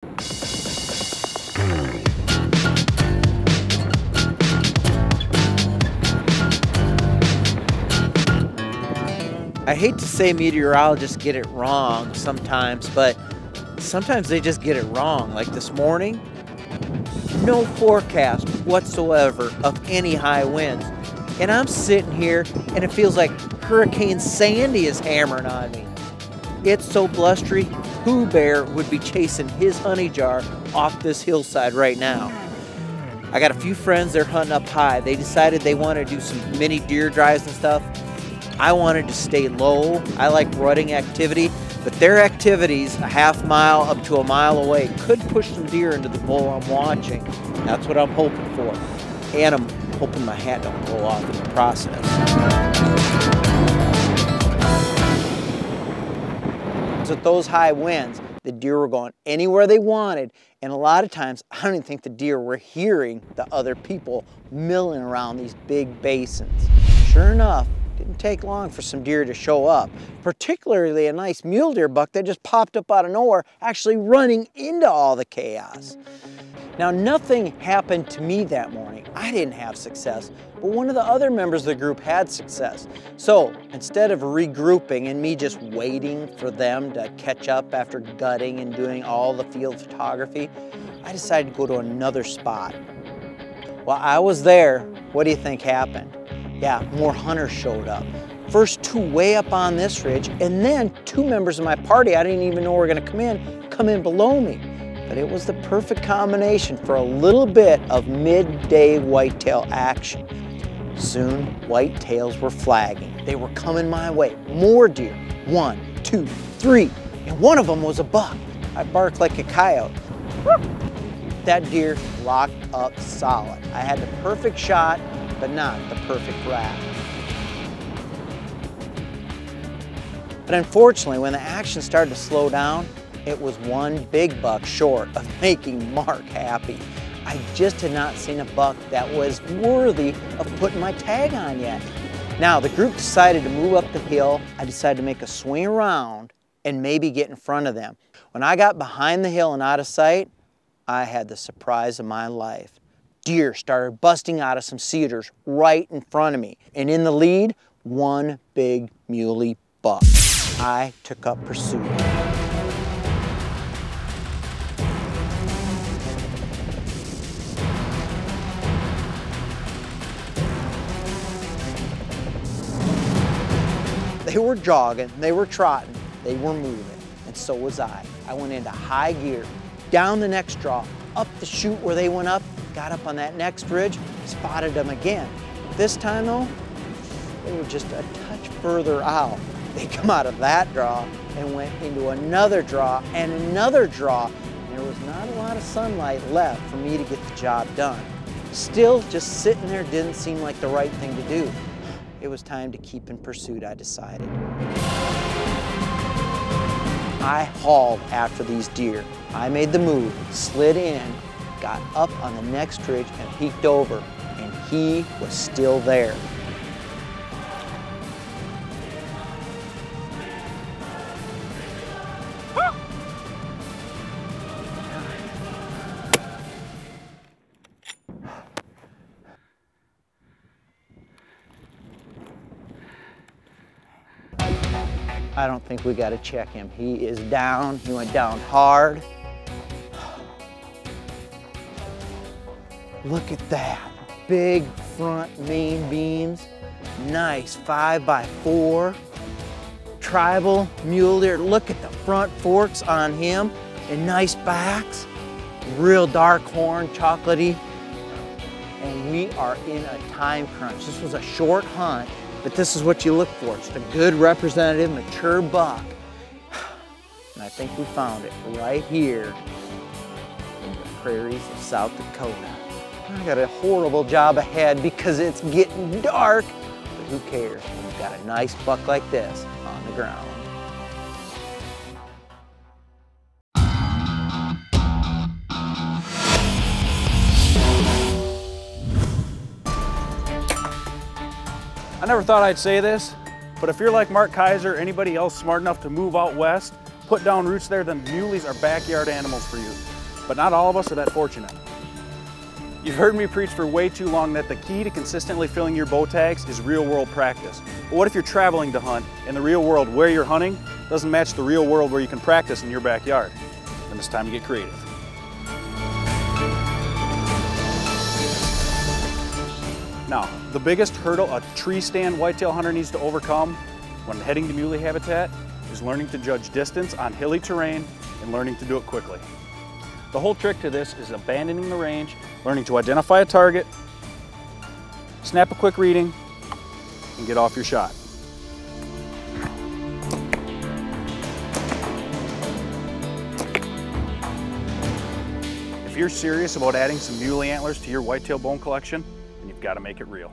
I hate to say meteorologists get it wrong sometimes, but sometimes they just get it wrong. Like this morning, no forecast whatsoever of any high winds. And I'm sitting here and it feels like Hurricane Sandy is hammering on me. It's so blustery, Pooh Bear would be chasing his honey jar off this hillside right now. I got a few friends, they're hunting up high. They decided they want to do some mini deer drives and stuff. I wanted to stay low. I like rutting activity, but their activities a half mile up to a mile away could push some deer into the bowl I'm watching. That's what I'm hoping for. And I'm hoping my hat don't blow off in the process. With those high winds, the deer were going anywhere they wanted, and a lot of times I don't even think the deer were hearing the other people milling around these big basins. Sure enough, didn't take long for some deer to show up, particularly a nice mule deer buck that just popped up out of nowhere, actually running into all the chaos. Now, nothing happened to me that morning. I didn't have success, but one of the other members of the group had success. So instead of regrouping and me just waiting for them to catch up after gutting and doing all the field photography, I decided to go to another spot. While I was there, what do you think happened? Yeah, more hunters showed up. First two way up on this ridge, and then two members of my party I didn't even know were gonna come in below me. But it was the perfect combination for a little bit of midday whitetail action. Soon, whitetails were flagging. They were coming my way. More deer. 1, 2, 3. And one of them was a buck. I barked like a coyote. That deer locked up solid. I had the perfect shot, but not the perfect rack. But unfortunately, when the action started to slow down, it was one big buck short of making Mark happy. I just had not seen a buck that was worthy of putting my tag on yet. Now, the group decided to move up the hill. I decided to make a swing around and maybe get in front of them. When I got behind the hill and out of sight, I had the surprise of my life. Deer started busting out of some cedars right in front of me. And in the lead, one big muley buck. I took up pursuit. They were jogging, they were trotting, they were moving, and so was I. I went into high gear, down the next draw, up the chute where they went up, got up on that next ridge, spotted them again. This time though, they were just a touch further out. They come out of that draw and went into another draw and another draw. And there was not a lot of sunlight left for me to get the job done. Still, just sitting there didn't seem like the right thing to do. It was time to keep in pursuit, I decided. I hauled after these deer. I made the move, slid in, got up on the next ridge and peeked over, and he was still there. I don't think we got to check him. He is down. He went down hard. Look at that. Big front main beams. Nice 5x4. Tribal mule deer. Look at the front forks on him and nice backs. Real dark horn, chocolatey. And we are in a time crunch. This was a short hunt. But this is what you look for. It's a good representative, mature buck. And I think we found it right here in the prairies of South Dakota. I got a horrible job ahead because it's getting dark, but who cares? We've got a nice buck like this on the ground. I never thought I'd say this, but if you're like Mark Kayser or anybody else smart enough to move out west, put down roots there, then muleys are backyard animals for you. but not all of us are that fortunate. You've heard me preach for way too long that the key to consistently filling your bow tags is real-world practice. But what if you're traveling to hunt and the real world where you're hunting doesn't match the real world where you can practice in your backyard? Then it's time to get creative. Now, the biggest hurdle a tree stand whitetail hunter needs to overcome when heading to muley habitat is learning to judge distance on hilly terrain and learning to do it quickly. The whole trick to this is abandoning the range, learning to identify a target, snap a quick reading, and get off your shot. If you're serious about adding some muley antlers to your whitetail bone collection, then you've got to make it real.